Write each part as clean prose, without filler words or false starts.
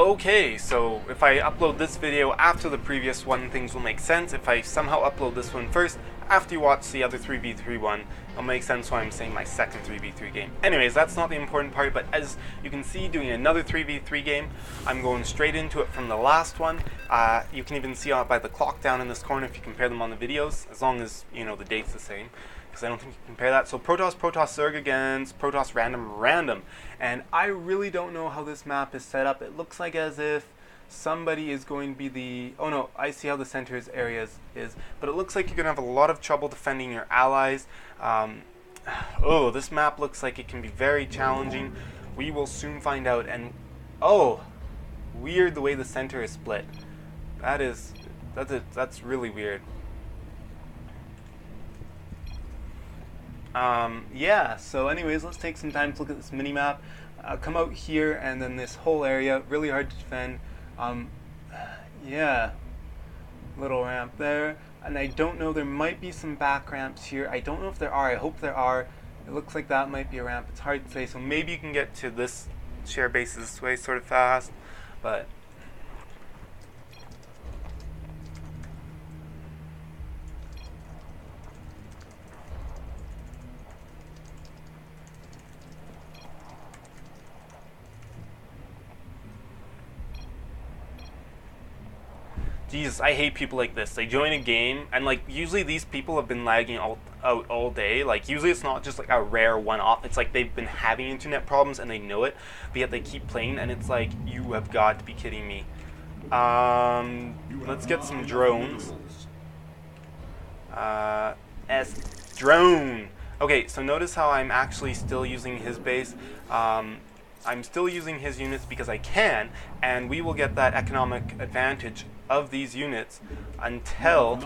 Okay, so if I upload this video after the previous one, things will make sense. If I somehow upload this one first, after you watch the other 3v3 one, it'll make sense why I'm saying my second 3v3 game. Anyways, that's not the important part, but as you can see, doing another 3v3 game, I'm going straight into it from the last one. You can even see by the clock down in this corner if you compare them on the videos, as long as, you know, the date's the same. Because I don't think you can compare that. So Protoss Zerg against Protoss Random. And I really don't know how this map is set up. It looks like as if somebody is going to be the... Oh no, I see how the center's area is. But it looks like you're going to have a lot of trouble defending your allies. Oh, this map looks like it can be very challenging. We will soon find out. And oh, weird the way the center is split. That's really weird. Yeah, so anyways, let's take some time to look at this mini-map. Come out here, and then this whole area, really hard to defend. Yeah, little ramp there. And I don't know, there might be some back ramps here. I don't know if there are, I hope there are. It looks like that might be a ramp, it's hard to say. So maybe you can get to this share base this way sort of fast, but... Jesus, I hate people like this. They join a game, and like usually these people have been lagging out all day. Like usually it's not just like a rare one-off. It's like they've been having internet problems and they know it, but yet they keep playing, and it's like, you have got to be kidding me. Let's get some drones. Drone. Okay, so notice how I'm actually still using his base. I'm still using his units because I can, and we will get that economic advantage of these units until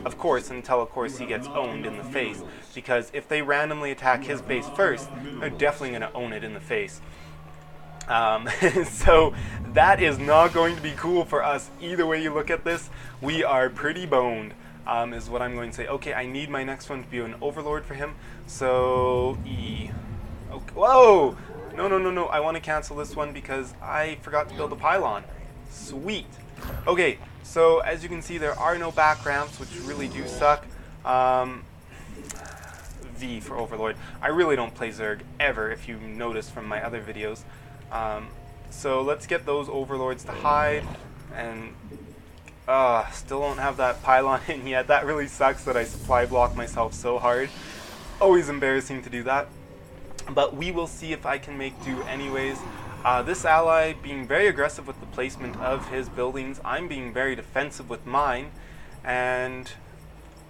of course he gets owned in the face. Because if they randomly attack his base first, they're definitely going to own it in the face. So that is not going to be cool for us. Either way you look at this, we are pretty boned, is what I'm going to say. Okay, I need my next one to be an overlord for him. So E. Okay. Whoa! No. I want to cancel this one because I forgot to build a pylon. Sweet. Okay, so as you can see, there are no back ramps, which really do suck. V for Overlord. I really don't play Zerg ever, if you noticed from my other videos. So let's get those Overlords to hide, and still don't have that pylon in yet. That really sucks that I supply block myself so hard. Always embarrassing to do that. But we will see if I can make do anyways. This ally being very aggressive with the placement of his buildings. I'm being very defensive with mine. And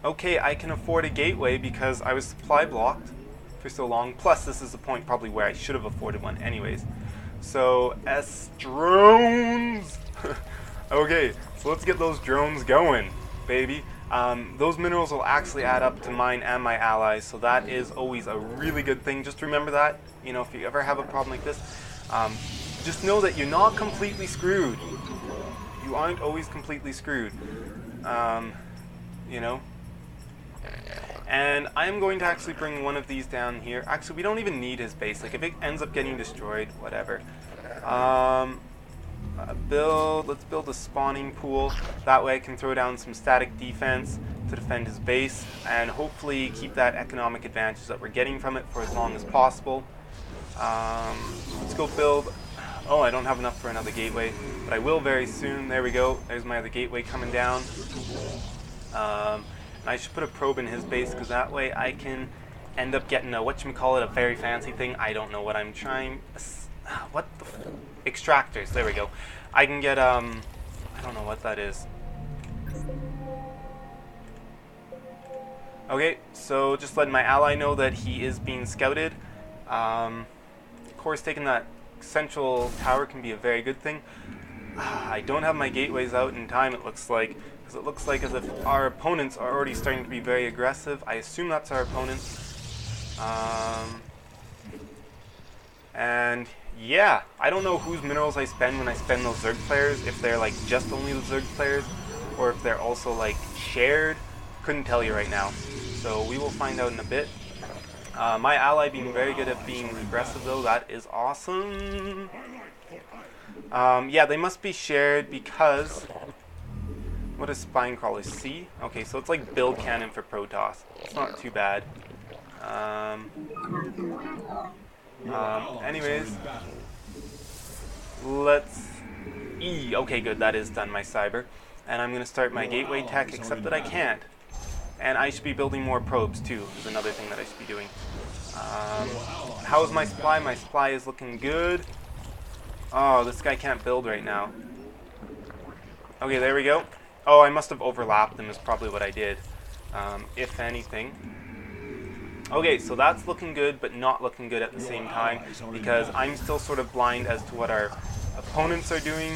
okay, I can afford a gateway because I was supply blocked for so long. Plus, this is the point probably where I should have afforded one anyways. So, drones! Okay, so let's get those drones going, baby. Those minerals will actually add up to mine and my allies, so that is always a really good thing. Just remember that, you know, if you ever have a problem like this, just know that you're not completely screwed. You aren't always completely screwed, you know. And I'm going to actually bring one of these down here. Actually, we don't even need his base. Like, if it ends up getting destroyed, whatever. Let's build a spawning pool. That way I can throw down some static defense to defend his base and hopefully keep that economic advantage that we're getting from it for as long as possible. Let's go build... Oh, I don't have enough for another gateway, but I will very soon. There we go. There's my other gateway coming down. And I should put a probe in his base because that way I can end up getting a, whatchamacallit, a very fancy thing. I don't know what I'm trying... What the extractors, there we go. I can get, I don't know what that is. Okay, so just letting my ally know that he is being scouted. Of course, taking that central tower can be a very good thing. I don't have my gateways out in time, it looks like, because it looks like as if our opponents are already starting to be very aggressive. I assume that's our opponents. And yeah, I don't know whose minerals I spend when I spend those Zerg players, if they're like just only the Zerg players, or if they're also like shared. Couldn't tell you right now. So we will find out in a bit. My ally being very good at being aggressive though, that is awesome. Yeah, they must be shared because... What is spine crawler? C? Okay, so it's like build cannon for Protoss. It's not too bad. Anyways, let's... E. Okay, good, that is done, my cyber. And I'm going to start my gateway tech, except that I can't. And I should be building more probes, too, is another thing that I should be doing. How is my supply? My supply is looking good. Oh, this guy can't build right now. Okay, there we go. Oh, I must have overlapped them is probably what I did, if anything. Okay, so that's looking good, but not looking good at the same time, because I'm still sort of blind as to what our opponents are doing.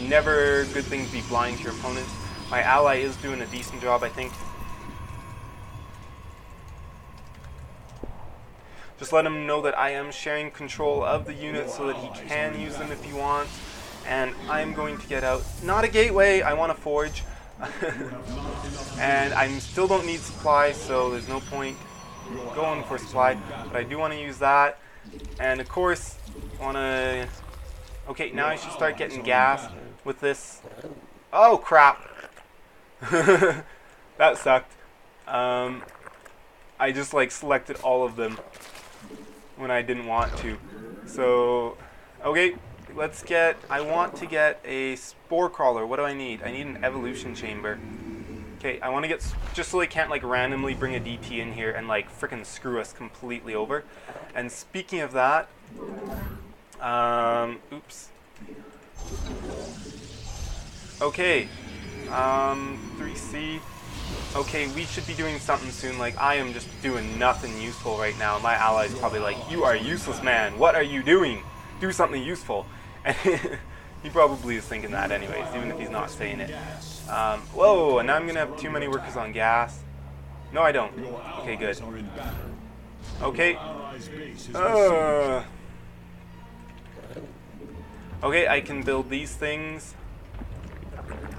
Never good thing to be blind to your opponents. My ally is doing a decent job, I think. Just let him know that I am sharing control of the units so that he can use them if he wants. And I'm going to get out, not a gateway, I want a forge. And I still don't need supply, so there's no point going for supply. But I do want to use that. And of course, want to... Okay, now I should start getting gas with this. Oh, crap. That sucked. I just like selected all of them when I didn't want to. So, okay. Let's get, I want to get a spore crawler. What do I need? I need an evolution chamber. Okay, I want to get, just so they can't like randomly bring a DT in here and like frickin' screw us completely over. And speaking of that, oops. Okay, 3C. Okay, we should be doing something soon. Like, I am just doing nothing useful right now. My ally's probably like, you are useless, man. What are you doing? Do something useful. And he probably is thinking that anyways, even if he's not saying it. Whoa, and now I'm going to have too many workers on gas. No, I don't. Okay, good. Okay. Okay, I can build these things.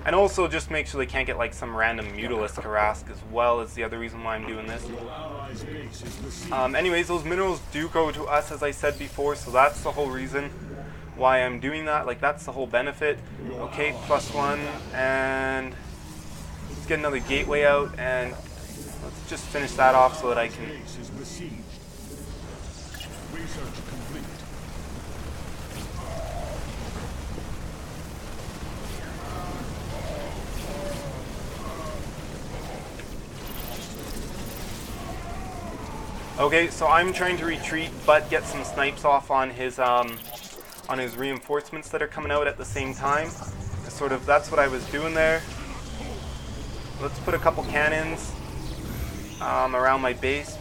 And also just make sure they can't get like some random Mutalisk Harask as well as the other reason why I'm doing this. Anyways, those minerals do go to us as I said before, so that's the whole reason why I'm doing that. Like, that's the whole benefit. Okay, +1, and let's get another gateway out, and let's just finish that off so that I can... Okay, so I'm trying to retreat, but get some snipes off on his reinforcements that are coming out at the same time. Sort of, that's what I was doing there. Let's put a couple cannons around my base,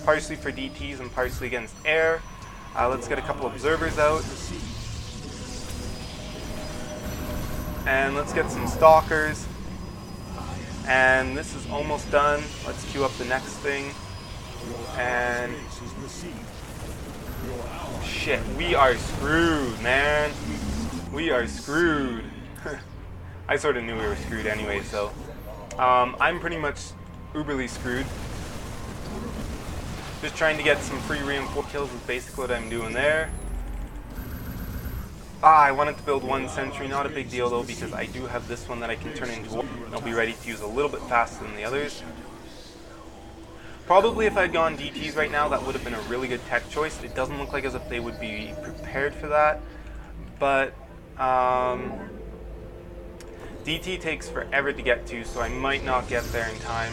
partially for DTs and partially against air. Let's get a couple observers out. And let's get some stalkers. And this is almost done. Let's queue up the next thing. And shit, we are screwed, man. We are screwed. I sort of knew we were screwed anyway, so I'm pretty much uberly screwed. Just trying to get some free reinforced kills is basically what I'm doing there. I wanted to build one sentry, not a big deal though, because I do have this one that I can turn into one. I'll be ready to use a little bit faster than the others. Probably if I'd gone DTs right now, that would have been a really good tech choice. It doesn't look like as if they would be prepared for that. But DT takes forever to get to, so I might not get there in time.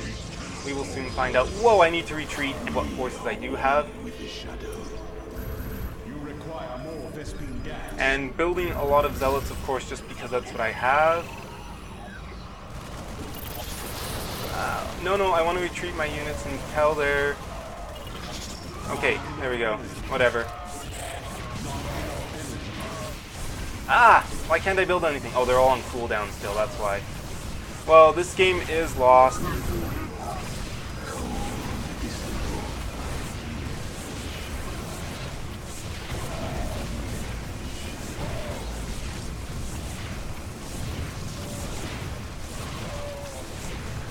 We will soon find out. Whoa, I need to retreat and what forces I do have. And building a lot of zealots, of course, just because that's what I have. No, I want to retreat my units until they're... Okay, there we go. Whatever. Why can't I build anything? Oh, they're all on cooldown still, that's why. Well, this game is lost.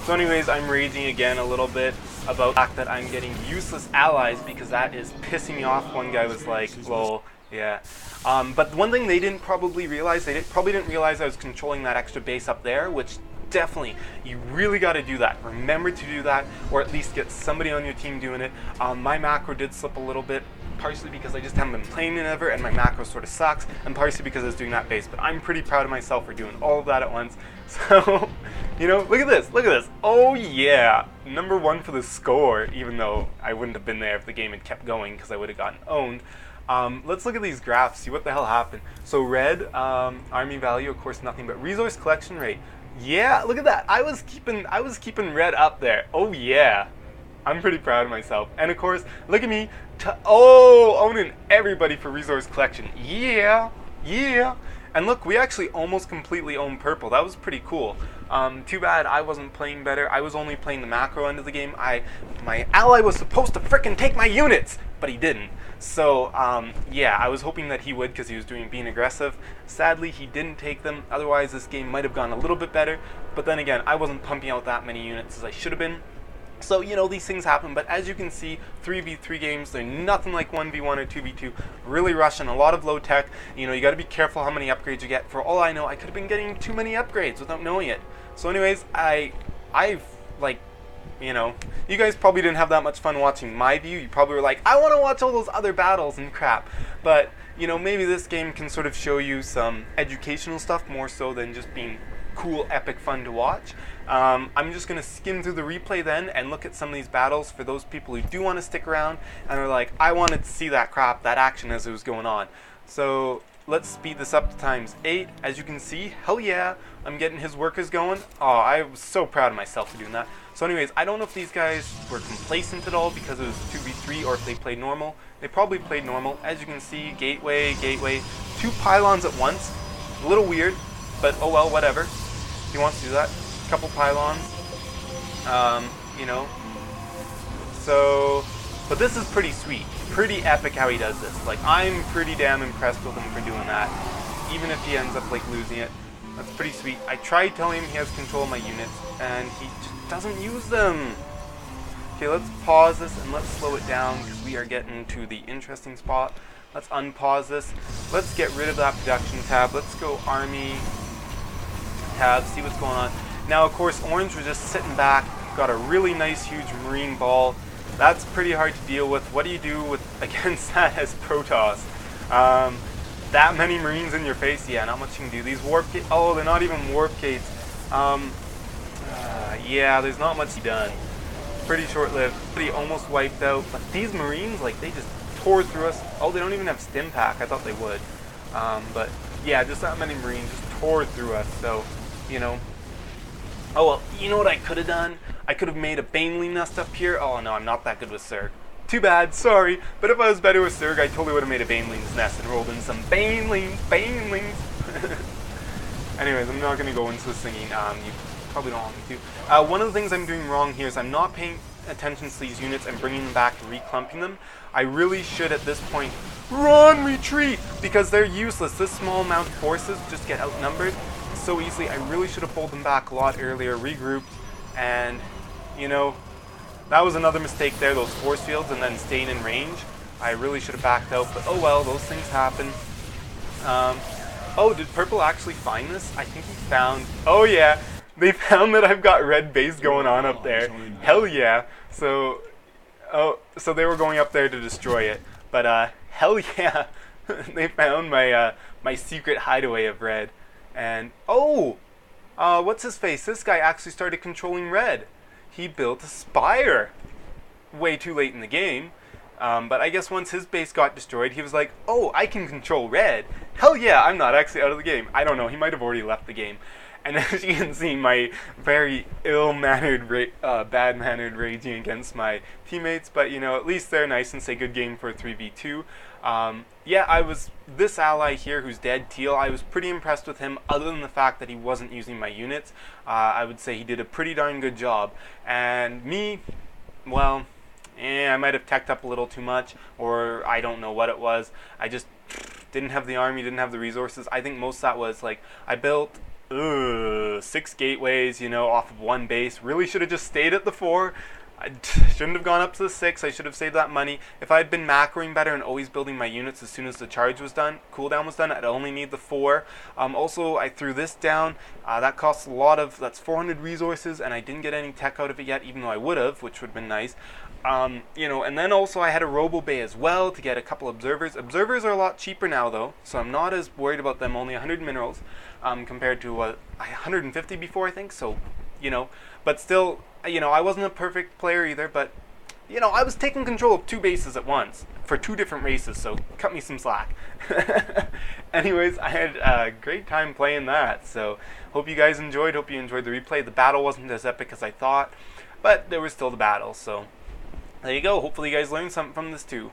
So anyways, I'm raging again a little bit about the fact that I'm getting useless allies because that is pissing me off. One guy was like, well, Yeah. But one thing they didn't probably realize, probably didn't realize I was controlling that extra base up there, which definitely, you really got to do that. Remember to do that, or at least get somebody on your team doing it. My macro did slip a little bit, partially because I just haven't been playing it ever, and my macro sort of sucks, and partially because I was doing that base. But I'm pretty proud of myself for doing all of that at once. So, you know, look at this, look at this. Oh yeah, #1 for the score, even though I wouldn't have been there if the game had kept going, because I would have gotten owned. Let's look at these graphs, see what the hell happened. So red, army value, of course nothing, but resource collection rate. Yeah, look at that. I was keeping red up there. Oh yeah. I'm pretty proud of myself. And of course, look at me, owning everybody for resource collection. Yeah, yeah. And look, we actually almost completely own purple. That was pretty cool. Too bad I wasn't playing better. I was only playing the macro end of the game. My ally was supposed to frickin' take my units, but he didn't. So, yeah, I was hoping that he would because he was being aggressive. Sadly, he didn't take them. Otherwise, this game might have gone a little bit better. But then again, I wasn't pumping out that many units as I should have been. So, you know, these things happen, but as you can see, 3v3 games, they're nothing like 1v1 or 2v2, really rushing, a lot of low tech. You know, you got to be careful how many upgrades you get. For all I know, I could have been getting too many upgrades without knowing it. So anyways, I've like, you know, you guys probably didn't have that much fun watching my view. You probably were like, I want to watch all those other battles and crap. But, you know, maybe this game can sort of show you some educational stuff more so than just being cool, epic fun to watch. I'm just going to skim through the replay then and look at some of these battles for those people who do want to stick around and are like, I wanted to see that crap, that action as it was going on. So let's speed this up to ×8. As you can see, hell yeah, I'm getting his workers going. Oh, I was so proud of myself for doing that. So anyways, I don't know if these guys were complacent at all because it was 2v3 or if they played normal. They probably played normal. As you can see, gateway, 2 pylons at once. A little weird, but oh well, whatever. He wants to do that. Couple pylons, you know. So, but this is pretty sweet, pretty epic how he does this. Like, I'm pretty damn impressed with him for doing that, even if he ends up like losing it. That's pretty sweet. I tried telling him he has control of my units, and he just doesn't use them. Okay, let's pause this and let's slow it down because we are getting to the interesting spot. Let's unpause this. Let's get rid of that production tab. Let's go army tab, see what's going on. Now, of course, orange was just sitting back, got a really nice, huge marine ball. That's pretty hard to deal with. What do you do with against that as Protoss? That many marines in your face? Yeah, not much you can do. These warp gates, oh, they're not even warp gates. Yeah, there's not much done. Pretty short-lived, pretty almost wiped out. But these marines, like, they just tore through us. Oh, they don't even have stim pack. I thought they would. But yeah, just that many marines just tore through us. So, you know. Oh, well, you know what I could have done? I could have made a Baneling nest up here. Oh, no, I'm not that good with Zerg. Too bad, sorry. But if I was better with Zerg, I totally would have made a Baneling's nest and rolled in some Banelings. Anyways, I'm not going to go into the singing. You probably don't want me to. One of the things I'm doing wrong here is I'm not paying attention to these units and bringing them back and reclumping them. I really should, at this point, run, retreat, because they're useless. This small amount of forces just get outnumbered so easily. I really should have pulled them back a lot earlier, regrouped, and, you know, that was another mistake there, those force fields and then staying in range. I really should have backed out, but oh well, those things happen. Oh, did purple actually find this? I think he found, oh yeah, they found that I've got red base going on up there. Hell yeah. So, oh, so they were going up there to destroy it. But hell yeah, they found my my secret hideaway of red. And oh, what's his face? This guy actually started controlling red. He built a spire. Way too late in the game. But I guess once his base got destroyed, he was like, oh, I can control red. Hell yeah, I'm not actually out of the game. I don't know, he might have already left the game. And as you can see, my very ill-mannered, bad-mannered raging against my teammates. But, you know, at least they're nice and say good game for a 3v2. Yeah, this ally here who's dead, Teal, I was pretty impressed with him, other than the fact that he wasn't using my units. I would say he did a pretty darn good job. And me, well, I might have teched up a little too much, or I don't know what it was. I just didn't have the army, didn't have the resources. I think most of that was, like, I built 6 gateways, you know, off of 1 base. Really should have just stayed at the 4. I shouldn't have gone up to the 6. I should have saved that money. If I had been macroing better and always building my units as soon as the charge was done, cooldown was done, I'd only need the 4. Also, I threw this down. That costs a lot of, that's 400 resources, and I didn't get any tech out of it yet, even though I would have, which would have been nice. You know, and then also I had a Robo Bay as well to get a couple observers. Observers are a lot cheaper now, though, so I'm not as worried about them. Only 100 minerals compared to 150 before, I think. So, you know, but still, you know, I wasn't a perfect player either, but, you know, I was taking control of 2 bases at once for 2 different races, so cut me some slack. Anyways, I had a great time playing that, so hope you guys enjoyed. Hope you enjoyed the replay. The battle wasn't as epic as I thought, but there was still the battle, so there you go. Hopefully you guys learned something from this too.